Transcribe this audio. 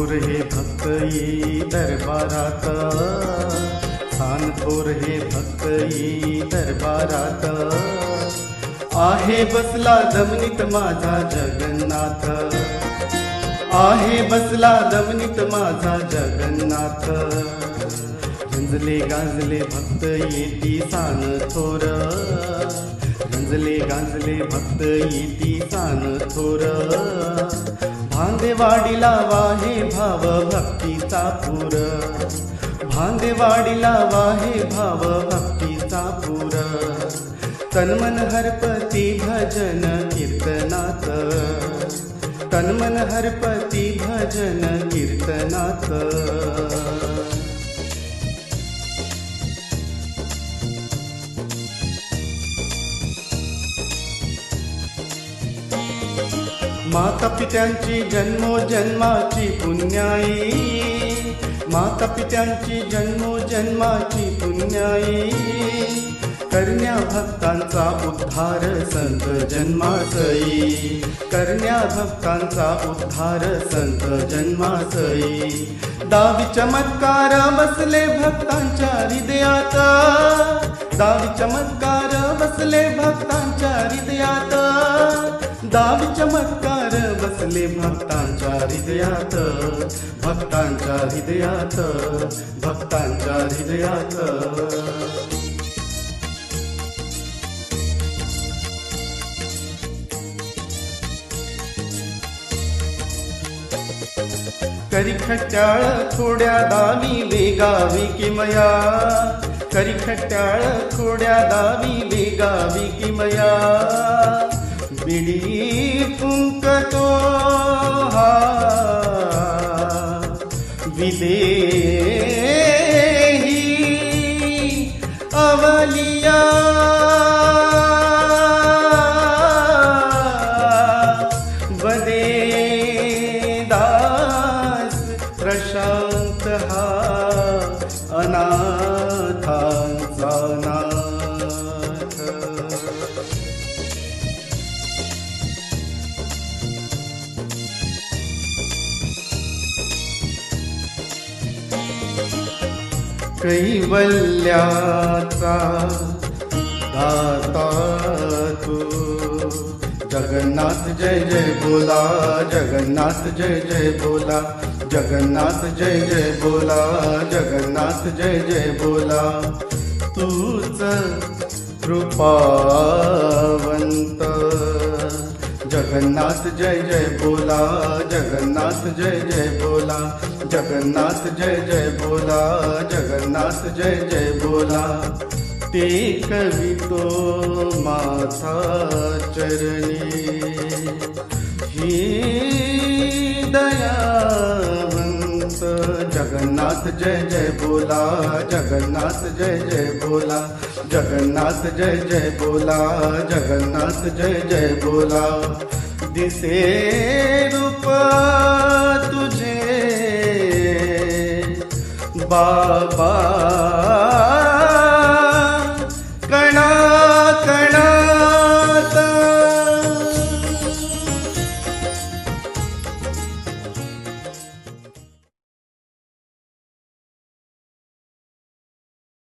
थोर हे भक्त येई दरबारात, स्थान थोर हे भक्त येई दरबारात. आहे बसला दमनीत माझा जगन्नाथ, आहे बसला दमनीत माझा जगन्नाथ. रंजले गाजले भक्त येती सान थोर, रंजले गाजले भक्त येती सान थोर. भांदेवाडीला वाहे भाव भक्तीचा पूर, भांदेवाडीला वाहे भाव भक्तीचा पूर. तन्मन हरपती भजन कीर्तनात, तन्मन हरपती भजन कीर्तनात. माता पित्यांची जन्मोजन्माची पुण्याई, माता पित्यांची जन्मोजन्माची पुण्याई. करण्या भक्तांचा उद्धार संत जन्मासई, करण्या भक्तांचा उद्धार संत जन्मासई. दावी चमत्कार बसले भक्तांच्या हृदयात, दावी चमत्कार बसले भक्तांच्या हृदयात. दावी चमत्कार बसले भक्तांच्या हृदयात, भक्तांच्या हृदयात, भक्तांच्या हृदयात. करी खट्याळ थोड्या दावी वेगावी किमया, करी खट्याळ थोड्या दावी वेगावी किमया. बिडी फुंकतो हा विदेही अवलिया. दास प्रशांत हा अनाथांचा नाथ. कैवल्याचा दाता तू जगन्नाथ जय जय बोला, जगन्नाथ जय जय बोला, जगन्नाथ जय जय बोला, जगन्नाथ जय जय बोला. तूच कृपावंत जगन्नाथ जय जय बोला, जगन्नाथ जय जय बोला, जगन्नाथ जय जय बोला, जगन्नाथ जय जय बोला. ते कवितो माझा चरणी ही दयावंत. जगन्नाथ जय जय बोला, जगन्नाथ जय जय बोला, जगन्नाथ जय जय बोला, जगन्नाथ जय जय बोला. दिसे रूप तुझे बाबा